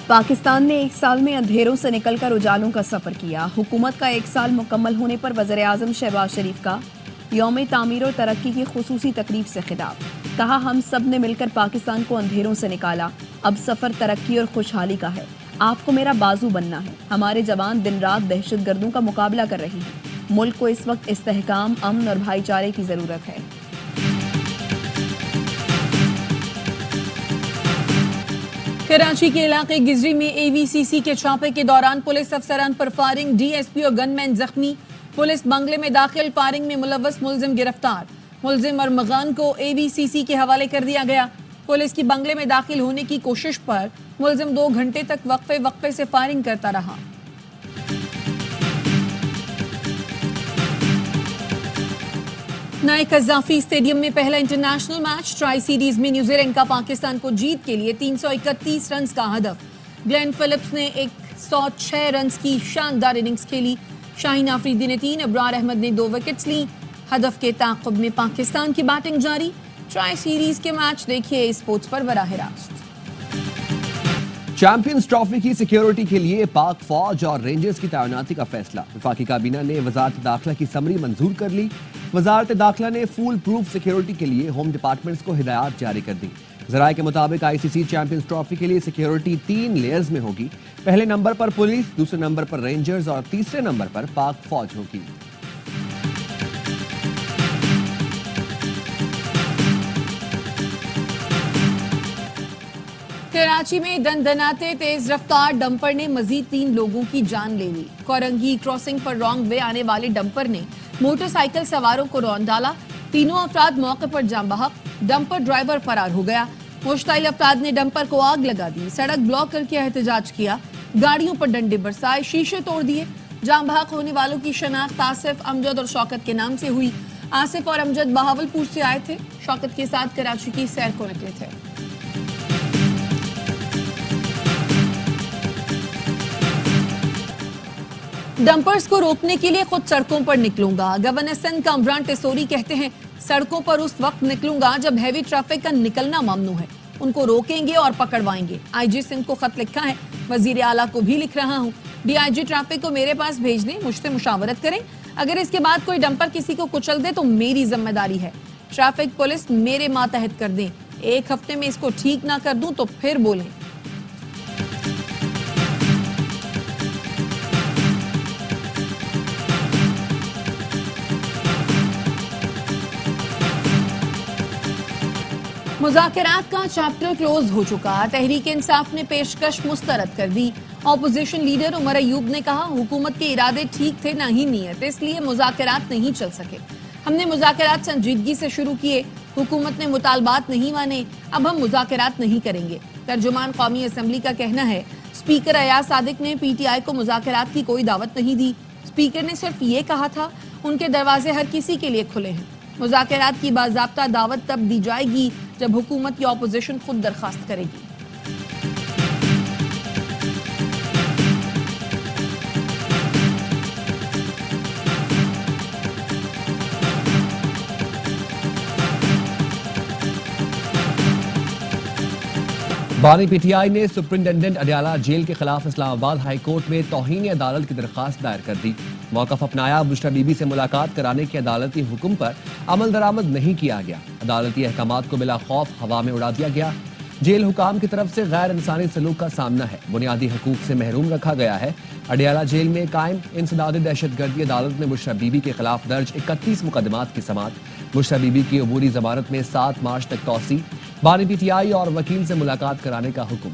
पाकिस्तान ने एक साल में अंधेरों से निकलकर उजालों का सफर किया। हुकूमत का एक साल मुकम्मल होने पर वज़ीर-ए-आज़म शहबाज शरीफ का यौम तामीर और तरक्की की खुसूसी तकरीब से खिताब। कहा, हम सब ने मिलकर पाकिस्तान को अंधेरों से निकाला। अब सफर तरक्की और खुशहाली का है। आपको मेरा बाजू बनना है। हमारे जवान दिन रात दहशतगर्दों का मुकाबला कर रहे हैं। मुल्क को इस वक्त इस्तेहकाम, अमन और भाईचारे की जरूरत है। कराची के इलाके गिजरी में एवीसीसी के छापे के दौरान पुलिस अफसरान पर फायरिंग, डीएसपी और गनमैन जख्मी। पुलिस बंगले में दाखिल फायरिंग में मुलव्वस मुलजिम गिरफ्तार। मुलजिम अरमगान को एवीसीसी के हवाले कर दिया गया। पुलिस की बंगले में दाखिल होने की कोशिश पर मुलजिम 2 घंटे तक वक्फे से फायरिंग करता रहा। नए कज़ाफी स्टेडियम में पहला इंटरनेशनल मैच। ट्राई सीरीज में न्यूजीलैंड का पाकिस्तान को जीत के लिए 331 रन का हदफ। ग्लेन फिलिप्स ने 106 रन की शानदार इनिंग्स खेली। शाहीन आफरीदी ने 3, अब्रार अहमद ने 2 विकेट्स ली। हदफ के ताक़ुब में पाकिस्तान की बैटिंग जारी। ट्राई सीरीज के मैच देखिए स्पोर्ट्स पर बराह रास्त। चैंपियंस ट्रॉफी की सिक्योरिटी के लिए पाक फौज और रेंजर्स की तैनाती का फैसला। वफाकी काबीना ने वजारत दाखिला की समरी मंजूर कर ली। वजारत दाखिला ने फुल प्रूफ सिक्योरिटी के लिए होम डिपार्टमेंट्स को हिदायत जारी कर दी। जराये के मुताबिक आईसीसी चैंपियंस ट्रॉफी के लिए सिक्योरिटी 3 लेयर्स में होगी। पहले नंबर पर पुलिस, दूसरे नंबर पर रेंजर्स और तीसरे नंबर पर पाक फौज होगी। कराची में दनदनाते तेज रफ्तार डंपर ने मजीद 3 लोगों की जान ले ली। कोरंगी क्रॉसिंग पर रॉन्ग वे आने वाले डंपर ने मोटरसाइकिल सवारों को रौंद डाला। तीनों अफराद मौके पर जान बहक। डंपर ड्राइवर फरार हो गया। मुश्ताइल अफराद ने डंपर को आग लगा दी। सड़क ब्लॉक करके एहतजाज किया। गाड़ियों पर डंडे बरसाए, शीशे तोड़ दिए। जान बहक होने वालों की शनाख्त आसिफ, अमजद और शौकत के नाम से हुई। आसिफ और अमजद बहावलपुर से आए थे। शौकत के साथ कराची की सैर को निकले थे। डंपर्स को रोकने के लिए खुद सड़कों पर निकलूंगा। गवर्नर सिंध कामरान टेसोरी कहते हैं, सड़कों पर उस वक्त निकलूंगा जब हैवी ट्रैफिक का निकलना ममनू है। उनको रोकेंगे और पकड़वाएंगे। आईजी सिंध को खत लिखा है, वजीर आला को भी लिख रहा हूं। डीआईजी ट्रैफिक को मेरे पास भेज दें, मुझसे मुशावरत करें। अगर इसके बाद कोई डंपर किसी को कुचल दे तो मेरी जिम्मेदारी है। ट्रैफिक पुलिस मेरे मातहत कर दें। 1 हफ्ते में इसको ठीक ना कर दूं तो फिर बोलें। मुज़ाकरात का चैप्टर क्लोज हो चुका। तहरीक इंसाफ ने पेशकश मुस्तरद कर दी। ऑपोजिशन लीडर उमर अयूब ने कहा, हुकूमत के इरादे ठीक थे ना ही नीयत, इसलिए मुज़ाकरात नहीं चल सके। हमने मुज़ाकरात संजीदगी से शुरू किए। हुकूमत ने मुतालबात नहीं माने, अब हम मुज़ाकरात नहीं करेंगे। तर्जुमान कौमी असम्बली का कहना है, स्पीकर अयाज सादिक ने पीटीआई को मुज़ाकरात की कोई दावत नहीं दी। स्पीकर ने सिर्फ ये कहा था, उनके दरवाजे हर किसी के लिए खुले हैं। मुज़ाकरात की बाज़ाब्ता दावत तब दी जाएगी जब हुकूमत की ऑपोजिशन खुद दरखास्त करेगी। बानी पीटीआई ने सुप्रिंटेंडेंट अडयाला जेल के खिलाफ इस्लामाबाद हाई कोर्ट में तौहीन अदालत की दरखास्त दायर कर दी। मौक़िफ़ अपनाया, बुशरा बीबी से मुलाकात कराने के अदालती हुक्म पर अमल दरामद नहीं किया गया। अदालती अहकामात को बिला खौफ हवा में उड़ा दिया गया। जेल हुकाम की तरफ से गैर इंसानी सलूक का सामना है। बुनियादी हकूक से महरूम रखा गया है। अडयाला जेल में कायम इंसदाद दहशतगर्दी अदालत में बुशरा बीबी के खिलाफ दर्ज 31 मुकदमात की समाअत। बुशरा बीबी की अबूरी जमानत में 7 मार्च तक तौसी। बानी पीटीआई और वकील से मुलाकात कराने का हुक्म।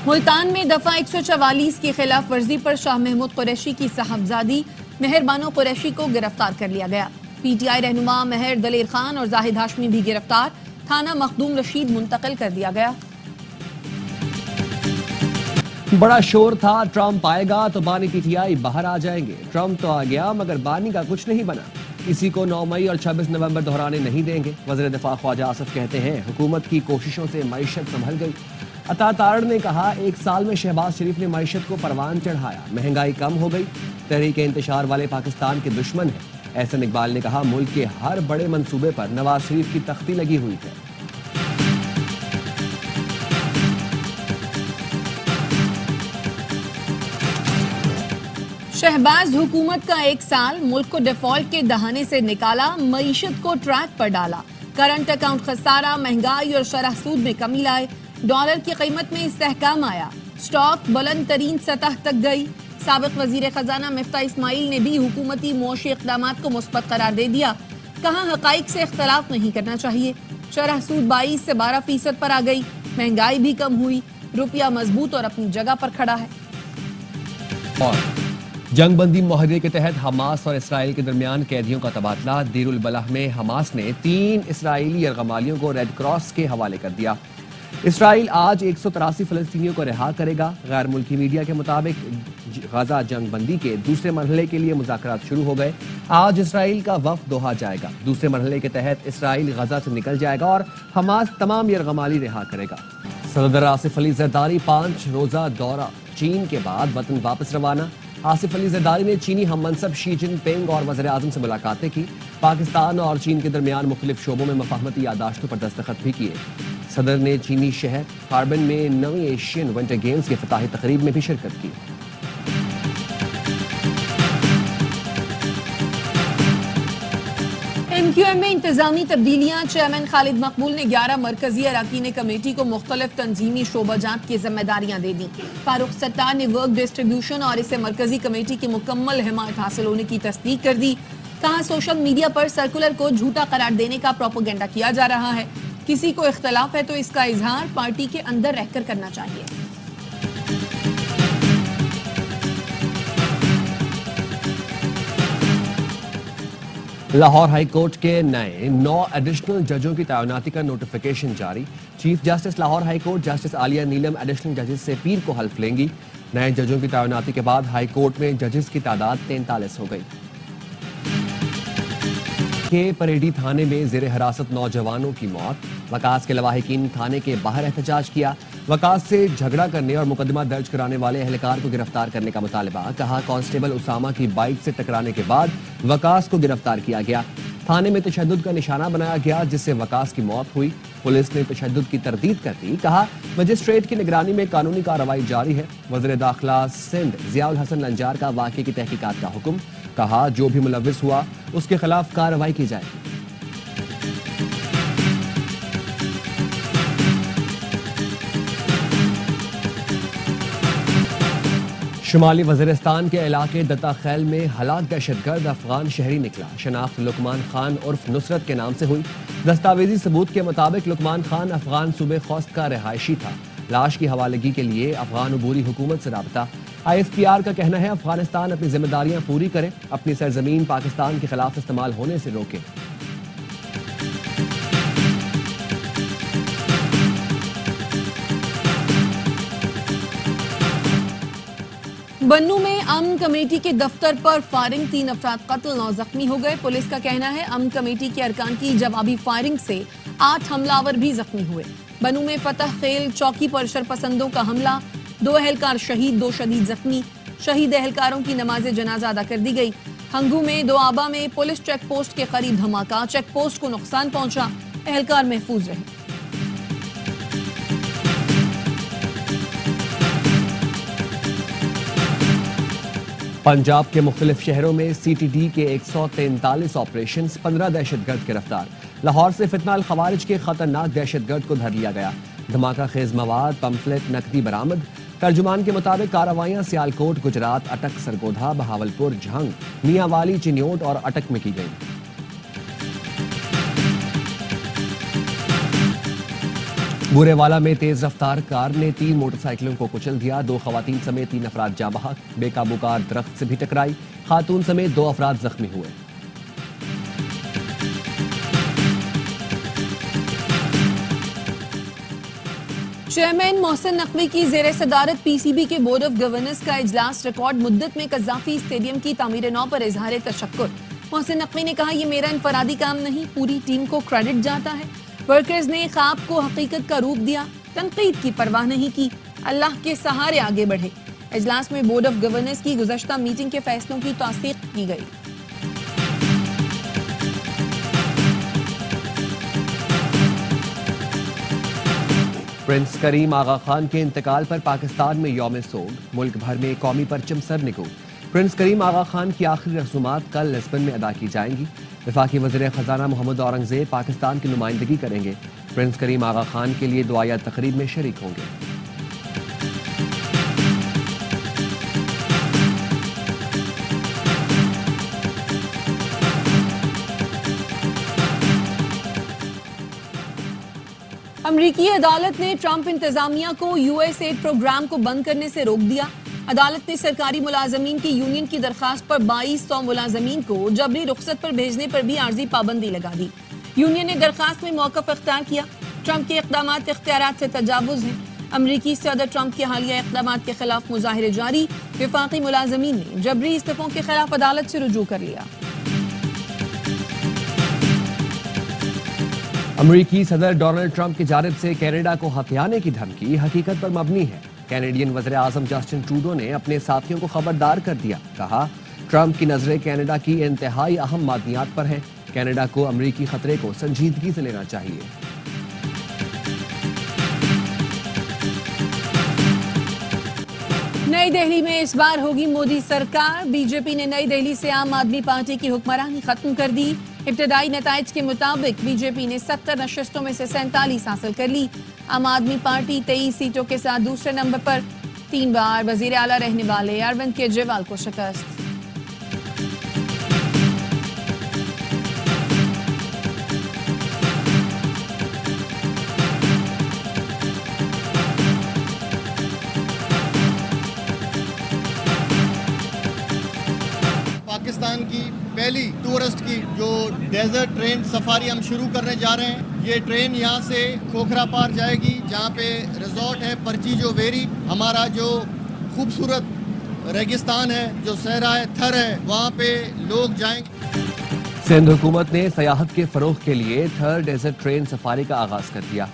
मुल्तान में दफा 144 की खिलाफ वर्जी पर शाह महमूद कुरैशी की साहबजादी मेहर बानो कुरैशी को गिरफ्तार कर लिया गया। पीटीआई रहनुमा मेहर दलेर खान और जाहिद हाशमी भी गिरफ्तार। थाना मखदूम रशीद मुंतकिल कर दिया गया। बड़ा शोर था, ट्रंप आएगा तो बानी पीटीआई बाहर आ जाएंगे। ट्रंप तो आ गया मगर बानी का कुछ नहीं बना। इसी को 9 मई और 26 नवंबर दोहराने नहीं देंगे। वज़ीर दिफा ख्वाजा आसिफ कहते हैं, हुकूमत की कोशिशों से मईशत संभल गई। अता तारड़ ने कहा, 1 साल में शहबाज शरीफ ने मईशत को परवान चढ़ाया, महंगाई कम हो गई। तहरीक इंतशार वाले पाकिस्तान के दुश्मन हैं। एहसन इकबाल ने कहा, मुल्क के हर बड़े मंसूबे पर नवाज शरीफ की तख्ती लगी हुई है। शहबाज हुकूमत का 1 साल, मुल्क को डिफॉल्ट के दहाने से निकाला, मईशत को ट्रैक पर डाला, करंट अकाउंट खसारा, महंगाई और शरह सूद में कमी लाए, डॉलर की कीमत में इस्तेहकाम आया, स्टॉक बुलंद तरीन सतह तक गई। साबिक वजीर खजाना मिफ्ता इस्माइल ने भी हुकूमती मुआशी इक़दामात को मुस्बत करार दे दिया, कहा हक़ाइक़ से इख्तलाफ नहीं करना चाहिए। शरह सूद 22 से 12% पर आ गई, महंगाई भी कम हुई, रुपया मजबूत और अपनी जगह पर खड़ा है। और जंगबंदी मुआहदे के तहत हमास और इसराइल के दरमियान कैदियों का तबादला। देरुल बलाह में हमास ने 3 इसराइली यरगमालियों को रेड क्रॉस के हवाले कर दिया। इसराइल आज 183 फलस्तीनियों को रिहा करेगा। गैर मुल्की मीडिया के मुताबिक गजा जंगबंदी के दूसरे मरहले के लिए मुज़ाकरात शुरू हो गए। आज इसराइल का वफ़द दोहा जाएगा। दूसरे मरहले के तहत इसराइल गजा से निकल जाएगा और हमास तमाम यरगमाली रिहा करेगा। सदर आसिफ अली जरदारी 5 रोज़ा दौरा चीन के बाद वतन वापस रवाना। आसिफ अली जरदारी ने चीनी हम मनसब शी जिनपिंग और वज़ीर आज़म से मुलाकातें की। पाकिस्तान और चीन के दरमियान मुख्तलिफ शोबों में मफाहमती यादाश्तों पर दस्तखत भी किए। सदर ने चीनी शहर हार्बिन में 9वीं एशियन विंटर गेम्स की इफ्तिताही तकरीब में भी शिरकत की। MQM में इंतजामी तब्दीलियां। चेयरमैन खालिद मकबूल ने 11 मरकजी अरकान कमेटी को मुख्तलिफ तंजीमी शोबाजात की जिम्मेदारियां दे दी। फारूक सत्तार ने वर्क डिस्ट्रीब्यूशन और इसे मरकजी कमेटी की मुकम्मल हिमायत हासिल होने की तस्दीक कर दी। कहा, सोशल मीडिया पर सर्कुलर को झूठा करार देने का प्रोपेगेंडा किया जा रहा है। किसी को इख्तलाफ है तो इसका इजहार पार्टी के अंदर रहकर करना चाहिए। लाहौर हाई कोर्ट के नए 9 एडिशनल जजों की तैनाती का नोटिफिकेशन जारी। Chief justice Lahore high court justice Aliya Neelam additional जजेस से पीर को हल्फ लेंगी। नए जजों की तैनाती के बाद हाई कोर्ट में जजेस की तादाद 43 हो गई। के परेडी थाने में जेर हिरासत नौजवानों की मौत। वकास के लवाहिकीन थाने के बाहर एहतजाज किया। वकास से झगड़ा करने और मुकदमा दर्ज कराने वाले एहलकार को गिरफ्तार करने का मुतालबा। कहा, कांस्टेबल उसामा की बाइक से टकराने के बाद वकास को गिरफ्तार किया गया। थाने में तशद्दुद का निशाना बनाया गया जिससे वकास की मौत हुई। पुलिस ने तशद्दुद की तरदीद कर दी। कहा, मजिस्ट्रेट की निगरानी में कानूनी कार्रवाई जारी है। वज़ीर दाखिला सिंध ज़ियाउल हसन लंजार का वाक़े की तहकीकात का हुक्म। कहा, जो भी मुलव्विस हुआ उसके खिलाफ कार्रवाई की जाएगी। शुमाली वज़ीरिस्तान के इलाके दत्ता खैल में हलाक दहशतगर्द अफगान शहरी निकला। शनाख्त लुकमान खान उर्फ नुसरत के नाम से हुई। दस्तावेजी सबूत के मुताबिक लुकमान खान अफगान सूबे खौस्त का रिहायशी था। लाश की हवालगी के लिए अफगान अबूरी हुकूमत से राबता। ISPR का कहना है, अफगानिस्तान अपनी जिम्मेदारियां पूरी करे, अपनी सरजमीन पाकिस्तान के खिलाफ इस्तेमाल होने से रोके। बन्नू में अमन कमेटी के दफ्तर पर फायरिंग, 3 अफराद कत्ल, 9 जख्मी हो गए। पुलिस का कहना है, अमन कमेटी के अरकान की जवाबी फायरिंग से 8 हमलावर भी जख्मी हुए। बन्नू में फतह खेल चौकी पर शरपसंदों का हमला, 2 एहलकार शहीद, 2 शदीद जख्मी। शहीद एहलकारों की नमाज जनाजा अदा कर दी गई। हंगू में दोआबा में पुलिस चेक पोस्ट के करीब धमाका, चेक पोस्ट को नुकसान पहुंचा, एहलकार महफूज रहे। पंजाब के मुख्तलिफ शहरों में CTD के 143 ऑपरेशन, 15 दहशतगर्द गिरफ्तार। लाहौर से फितना अल खवारिज के खतरनाक दहशतगर्द को धर लिया गया। धमाका खेज मवाद, पम्फलेट, नकदी बरामद। तर्जुमान के मुताबिक कार्रवाइयां सियालकोट, गुजरात, अटक, सरगोधा, बहावलपुर, झंग, मियांवाली, चिन्योट और अटक में की गई। बुरेवाला में तेज रफ्तार कार ने 3 मोटरसाइकिलों को कुचल दिया। 2 खवातीन समेत 3 अफराद जाँ बहक। बेकाबू कार दरख्त से भी टकराई। खातून समेत 2 अफराद जख्मी हुए। चेयरमैन मोहसिन नकवी की जेर सदारत PCB के बोर्ड ऑफ गवर्नर्स का इजलास। रिकॉर्ड मुद्दत में कज़ाफी स्टेडियम की तामीर नौ पर इजहार तशक्कुर। मोहसिन नकवी ने कहा, यह मेरा इनफरादी काम नहीं, पूरी टीम को क्रेडिट जाता है। वर्कर्स ने ख्वाब को हकीकत का रूप दिया, तनकीद की परवाह नहीं की, अल्लाह के सहारे आगे बढ़े। इजलास में बोर्ड ऑफ गवर्नर्स की गुज़श्ता मीटिंग के फैसलों की तौसीक की गई। प्रिंस करीम आगा खान के इंतकाल पर पाकिस्तान में यौम सोग, मुल्क भर में कौमी परचम सरनिगू। प्रिंस करीम आगा खान की आखिरी रसूमात कल लिस्बन में अदा की जाएंगी। वफाकी वज़ीर खजाना मोहम्मद औरंगजेब पाकिस्तान की नुमाइंदगी करेंगे। प्रिंस करीम आगा खान के लिए दुआया तकरीब में शरीक होंगे। अमरीकी अदालत ने ट्रंप इंतजामिया को यूएसएड प्रोग्राम को बंद करने से रोक दिया। अदालत ने सरकारी मुलाजमीन की यूनियन की दरखास्त पर 2200 मुलाजमीन को जबरी रुखसत पर भेजने पर भी आर्जी पाबंदी लगा दी। यूनियन ने दरखास्त में मौक़िफ़ इख्तियार किया। ट्रंप के इक़दामात इख्तियारात से तजावुज़ हैं। अमरीकी सदर ट्रंप के हालिया इक़दामात के खिलाफ मुजाहिरे जारी। वफाकी मुलाजमीन ने जबरी इस्तीफ़ों के खिलाफ अदालत से रुजू कर लिया। अमरीकी सदर डोनाल्ड ट्रंप की जानिब से कनाडा को हथियाने की धमकी हकीकत पर मबनी है। कैनेडियन वज़ीर आज़म जस्टिन ट्रूडो ने अपने साथियों को खबरदार कर दिया। कहा, ट्रंप की नजरें कनाडा की इंतहाई अहम मादनियात पर हैं। कनाडा को अमरीकी खतरे को संजीदगी से लेना चाहिए। नई दिल्ली में इस बार होगी मोदी सरकार। बीजेपी ने नई दिल्ली से आम आदमी पार्टी की हुक्मरानी खत्म कर दी। इब्तदाई नताइज के मुताबिक बीजेपी ने 70 नशस्तों में से 47 हासिल कर ली। आम आदमी पार्टी 23 सीटों के साथ दूसरे नंबर पर 3 बार वजीर आला रहने वाले अरविंद केजरीवाल को शिकस्त। पाकिस्तान की पहली टूरिस्ट की जो डेजर्ट ट्रेन सफारी हम शुरू करने जा रहे हैं। ये ट्रेन यहाँ से खोखरा पार जाएगी, जहाँ पे रिजॉर्ट है परचीजो वेरी। हमारा जो खूबसूरत रेगिस्तान है, जो सहरा है, थर है, वहाँ पे लोग जाएंगे। सिंध हुकूमत ने सयाहत के फरोग के लिए थर डेजर्ट ट्रेन सफारी का आगाज कर दिया।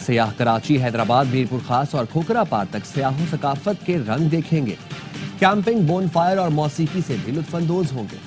सयाह कराची, हैदराबाद, मीरपुर खास और खोखरा पार तक सयाहो सकाफत के रंग देखेंगे। कैंपिंग, बोनफायर और मौसीकी से भी लुत्फानंदोज होंगे।